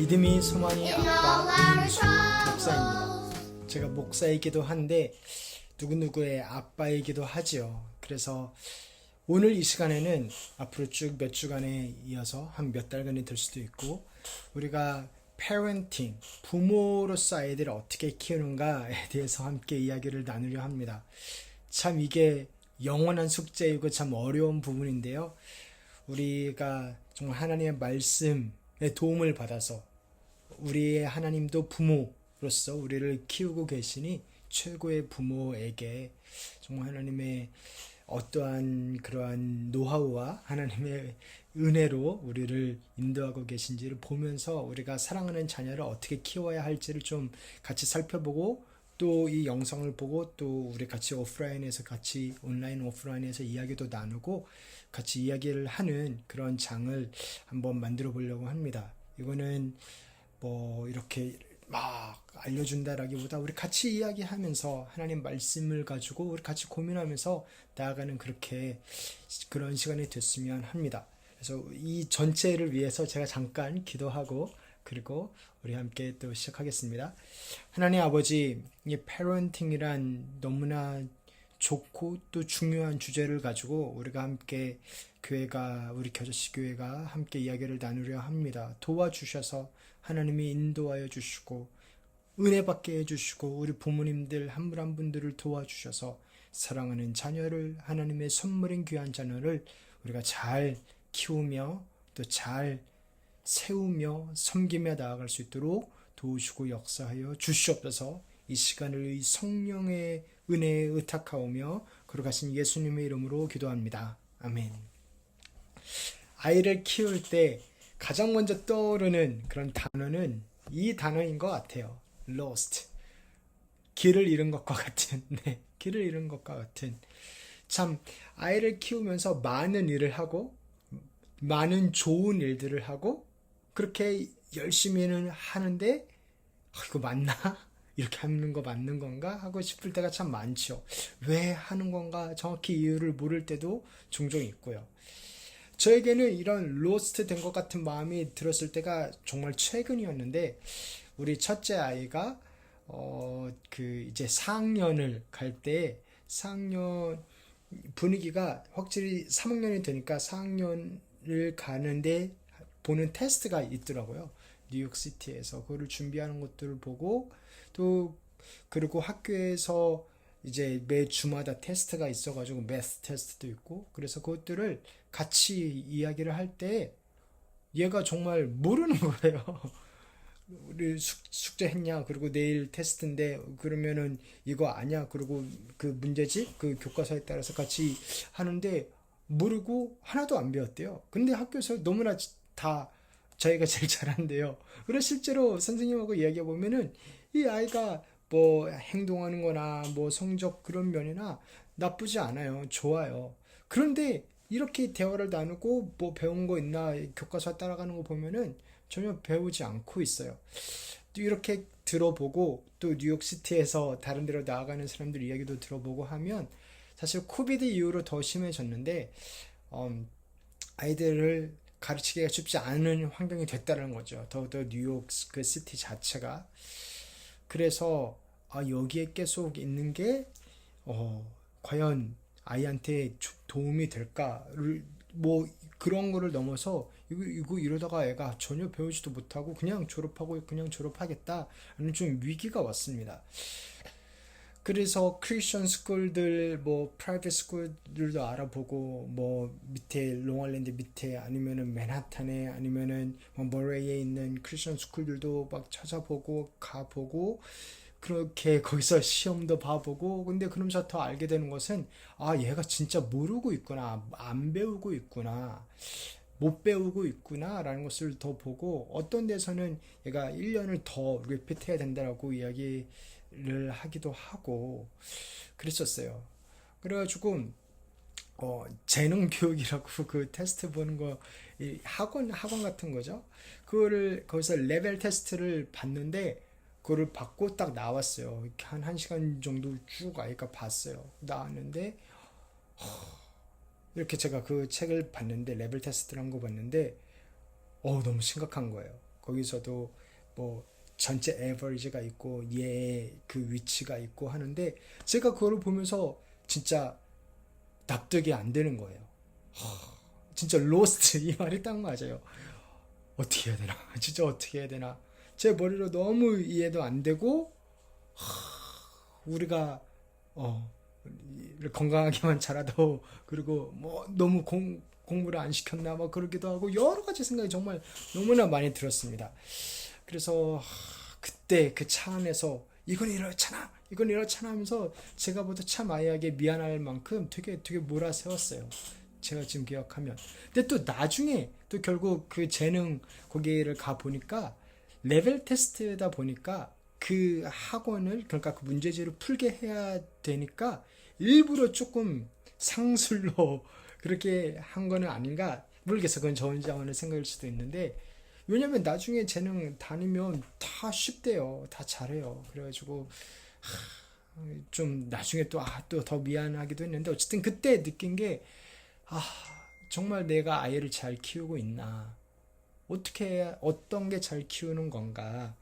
믿음이 소망이 아빠 임수 목사입니다. 제가 목사이기도 한데 누구누구의 아빠이기도 하지요. 그래서 오늘 이 시간에는 앞으로 쭉 몇 주간에 이어서 한 몇 달간이 될 수도 있고, 우리가 parenting, 부모로서 아이들을 어떻게 키우는가에 대해서 함께 이야기를 나누려 합니다. 참 이게 영원한 숙제이고 참 어려운 부분인데요. 우리가 정말 하나님의 말씀의 도움을 받아서 우리의 하나님도 부모로서 우리를 키우고 계시니 최고의 부모에게 정말 하나님의 어떠한 그러한 노하우와 하나님의 은혜로 우리를 인도하고 계신지를 보면서 우리가 사랑하는 자녀를 어떻게 키워야 할지를 좀 같이 살펴보고, 또 이 영상을 보고 또 우리 같이 온라인 오프라인에서 이야기도 나누고 같이 이야기를 하는 그런 장을 한번 만들어 보려고 합니다. 이거는 뭐 이렇게 막 알려준다라기보다 우리 같이 이야기하면서 하나님 말씀을 가지고 우리 같이 고민하면서 나아가는 그런 시간이 됐으면 합니다. 그래서 이 전체를 위해서 제가 잠깐 기도하고 그리고 우리 함께 또 시작하겠습니다. 하나님 아버지, 이 parenting이란 너무나 좋고 또 중요한 주제를 가지고 우리가 함께 우리 겨자씨 교회가 함께 이야기를 나누려 합니다. 도와주셔서 하나님이 인도하여 주시고 은혜 받게 해주시고 우리 부모님들 한 분 한 분들을 도와주셔서 사랑하는 자녀를, 하나님의 선물인 귀한 자녀를 우리가 잘 키우며 또 잘 세우며 섬기며 나아갈 수 있도록 도우시고 역사하여 주시옵소서. 이 시간을 성령의 은혜에 의탁하오며 거룩하신 예수님의 이름으로 기도합니다. 아멘. 아이를 키울 때 가장 먼저 떠오르는 그런 단어는 이 단어인 것 같아요. lost. 길을 잃은 것과 같은, 길을 잃은 것과 같은. 참, 아이를 키우면서 많은 일을 하고, 많은 좋은 일들을 하고, 그렇게 열심히는 하는데, 이거 맞나? 이렇게 하는 거 맞는 건가? 하고 싶을 때가 참 많죠. 왜 하는 건가? 정확히 이유를 모를 때도 종종 있고요. 저에게는 이런 로스트 된 것 같은 마음이 들었을 때가 정말 최근이었는데, 우리 첫째 아이가 이제 4학년을 갈 때 4학년 분위기가 확실히 3학년이 되니까 4학년을 가는데 보는 테스트가 있더라고요. 뉴욕시티에서 그거를 준비하는 것들을 보고, 또 그리고 학교에서 이제 매 주마다 테스트가 있어가지고 매스 테스트도 있고, 그래서 그것들을 같이 이야기를 할 때 얘가 정말 모르는 거예요. 우리 숙제 했냐? 그리고 내일 테스트인데 그러면은 이거 아냐? 그리고 그 문제집 그 교과서에 따라서 같이 하는데 모르고 하나도 안 배웠대요. 근데 학교에서 너무나 다 자기가 제일 잘한대요. 그래서 실제로 선생님하고 이야기해 보면은 이 아이가 뭐 행동하는 거나 뭐 성적 그런 면이나 나쁘지 않아요. 좋아요. 그런데 이렇게 대화를 나누고 뭐 배운 거 있나 교과서 따라가는 거 보면은 전혀 배우지 않고 있어요. 또 이렇게 들어보고 또 뉴욕시티에서 다른 데로 나아가는 사람들 이야기도 들어보고 하면 사실 코비드 이후로 더 심해졌는데 아이들을 가르치기가 쉽지 않은 환경이 됐다는 거죠. 더더 뉴욕 그 시티 자체가. 그래서 여기에 계속 있는 게 과연 아이한테 도움이 될까를 뭐 그런 거를 넘어서 이거 이러다가 애가 전혀 배우지도 못하고 그냥 졸업하겠다 하는 좀 위기가 왔습니다. 그래서 크리스천 스쿨들, 뭐 프라이빗 스쿨들도 알아보고, 뭐 밑에 롱아일랜드 밑에 아니면은 맨하탄에 아니면은 뭐 머레이에 있는 크리스천 스쿨들도 막 찾아보고 가보고, 그렇게 거기서 시험도 봐보고. 근데 그러면서 더 알게 되는 것은 얘가 진짜 모르고 있구나, 안 배우고 있구나, 못 배우고 있구나 라는 것을 더 보고, 어떤 데서는 얘가 1년을 더 리피트 해야 된다라고 이야기를 하기도 하고 그랬었어요. 그래가지고 재능 교육이라고 그 테스트 보는 거, 학원 같은 거죠. 그거를 거기서 레벨 테스트를 봤는데 그거를 받고 딱 나왔어요. 한 1시간 정도 쭉 아이가 봤어요. 나왔는데 이렇게 제가 그 책을 봤는데, 레벨 테스트를 한 거 봤는데 너무 심각한 거예요. 거기서도 뭐 전체 에버리지가 있고 얘의 그 위치가 있고 하는데 제가 그걸 보면서 진짜 납득이 안 되는 거예요. 진짜 로스트 이 말이 딱 맞아요. 어떻게 해야 되나? 진짜 어떻게 해야 되나? 제 머리로 너무 이해도 안 되고 우리가 건강하게만 자라도 그리고 뭐 너무 공부를 안 시켰나 뭐 그러기도 하고 여러 가지 생각이 정말 너무나 많이 들었습니다. 그래서 그때 그 차 안에서 이건 이렇잖아 하면서 제가 보다 참 아이에게 미안할 만큼 되게 몰아세웠어요. 제가 지금 기억하면. 근데 또 나중에 또 결국 그 재능 거기를 가 보니까 레벨 테스트다 보니까 그 학원을 그러니까 그 문제지를 풀게 해야 되니까 일부러 조금 상술로 그렇게 한 거는 아닌가 모르겠어. 그건 저 혼자만의 생각일 수도 있는데 왜냐면 나중에 재능 다니면 다 쉽대요. 다 잘해요. 그래가지고 좀 나중에 또 더 미안하기도 했는데 어쨌든 그때 느낀 게 정말 내가 아이를 잘 키우고 있나 어떤 게 잘 키우는 건가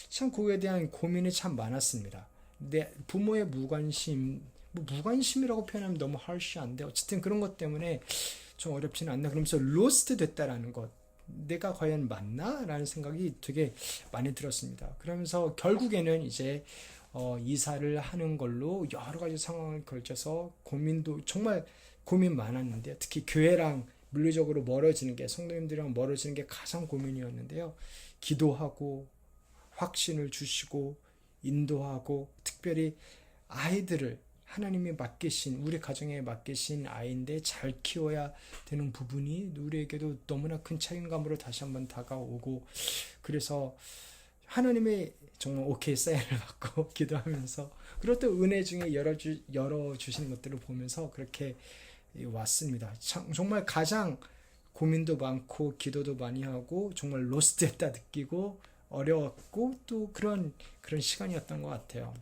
참 그거에 대한 고민이 참 많았습니다. 내 부모의 무관심 뭐 무관심이라고 표현하면 너무 harsh한데 어쨌든 그런 것 때문에 좀 어렵지는 않나 그러면서 로스트 됐다라는 것 내가 과연 맞나? 라는 생각이 되게 많이 들었습니다. 그러면서 결국에는 이제 이사를 하는 걸로 여러 가지 상황을 걸쳐서 고민도 정말 고민 많았는데 특히 교회랑 물리적으로 멀어지는 게 성도님들이랑 멀어지는 게 가장 고민이었는데요. 기도하고 확신을 주시고 인도하고 특별히 아이들을 하나님이 맡기신 우리 가정에 맡기신 아이인데 잘 키워야 되는 부분이 우리에게도 너무나 큰 책임감으로 다시 한번 다가오고 그래서 하나님의 정말 오케이 사인을 받고 기도하면서 그리고 또 은혜 중에 열어주시는 것들을 보면서 그렇게 왔습니다. 정말 가장 고민도 많고 기도도 많이 하고 정말 로스트했다 느끼고 어려웠고 또 그런 시간이었던 것 같아요.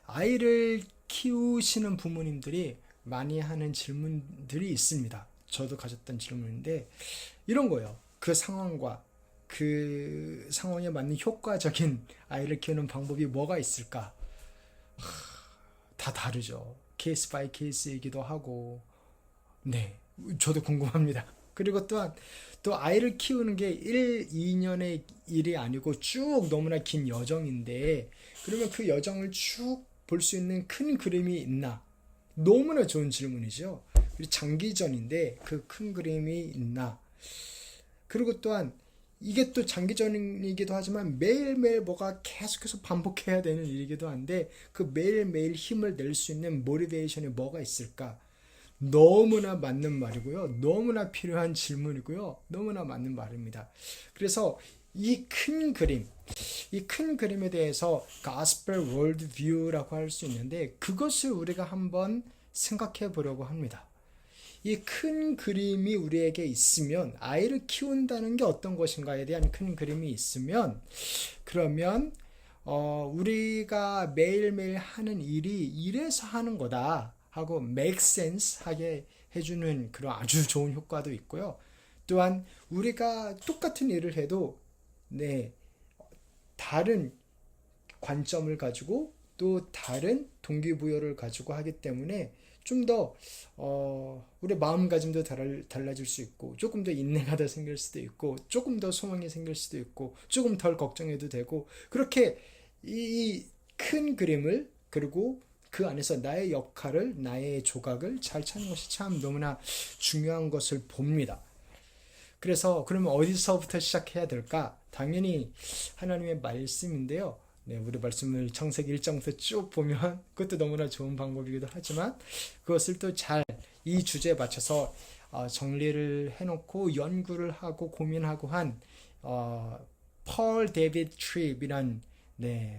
아이를 키우시는 부모님들이 많이 하는 질문들이 있습니다. 저도 가졌던 질문인데 이런 거예요. 그 상황과 그 상황에 맞는 효과적인 아이를 키우는 방법이 뭐가 있을까? 다 다르죠. 케이스 바이 케이스이기도 하고 네, 저도 궁금합니다. 그리고 또한 또 아이를 키우는 게 1, 2년의 일이 아니고 쭉 너무나 긴 여정인데 그러면 그 여정을 쭉 볼 수 있는 큰 그림이 있나? 너무나 좋은 질문이죠. 그리고 장기전인데 그 큰 그림이 있나? 그리고 또한 이게 또 장기전이기도 하지만 매일매일 뭐가 계속해서 반복해야 되는 일이기도 한데 그 매일매일 힘을 낼 수 있는 모티베이션이 뭐가 있을까? 너무나 맞는 말이고요. 너무나 필요한 질문이고요. 너무나 맞는 말입니다. 그래서 이 큰 그림에 대해서 Gospel World View라고 할 수 있는데 그것을 우리가 한번 생각해 보려고 합니다. 이 큰 그림이 우리에게 있으면 아이를 키운다는 게 어떤 것인가에 대한 큰 그림이 있으면 그러면 우리가 매일매일 하는 일이 이래서 하는 거다 하고 make sense 하게 해주는 그런 아주 좋은 효과도 있고요. 또한 우리가 똑같은 일을 해도 다른 관점을 가지고 또 다른 동기부여를 가지고 하기 때문에 좀 더 우리 마음가짐도 달라질 수 있고 조금 더 인내가 더 생길 수도 있고 조금 더 소망이 생길 수도 있고 조금 덜 걱정해도 되고 그렇게 이 큰 그림을 그리고 그 안에서 나의 역할을 나의 조각을 잘 찾는 것이 참 너무나 중요한 것을 봅니다. 그래서 그러면 어디서부터 시작해야 될까? 당연히 하나님의 말씀인데요. 네, 우리 말씀을 창세기 1장부터 쭉 보면 그것도 너무나 좋은 방법이기도 하지만 그것을 또 잘 이 주제에 맞춰서 정리를 해놓고 연구를 하고 고민하고 한 펄 데이비드 트립이란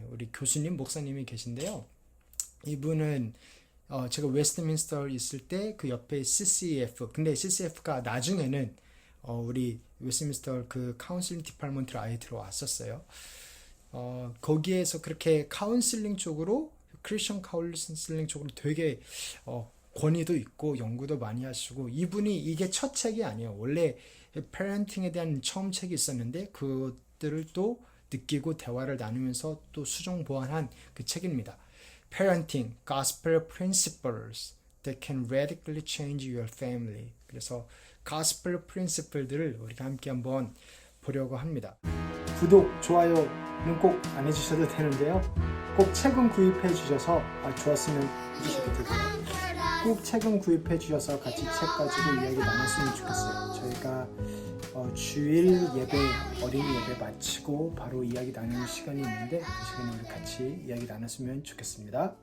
우리 교수님 목사님이 계신데요. 이분은 제가 웨스트민스터 있을 때 그 옆에 CCF 근데 CCF가 나중에는 우리 웨스트민스터 그 카운슬링 디파트먼트로 아예 들어왔었어요. 거기에서 그렇게 카운슬링 쪽으로 크리스천 카운슬링 쪽으로 되게 권위도 있고 연구도 많이 하시고, 이분이 이게 첫 책이 아니에요. 원래 패런팅에 대한 처음 책이 있었는데 그것들을 또 느끼고 대화를 나누면서 또 수정 보완한 그 책입니다. Parenting, Gospel Principles that can radically change your family. 그래서 Gospel Principle들을 우리가 함께 한번 보려고 합니다. 구독, 좋아요는 꼭 안 해주셔도 되는데요. 꼭 책은 구입해 주셔서 좋았으면 해주셔도 되고요. 꼭 책은 구입해 주셔서 같이 책 가지고 이야기 나눴으면 좋겠어요. 저희가 주일 예배, 어린이 예배 마치고 바로 이야기 나누는 시간이 있는데 그 시간에 우리 같이 이야기 나눴으면 좋겠습니다.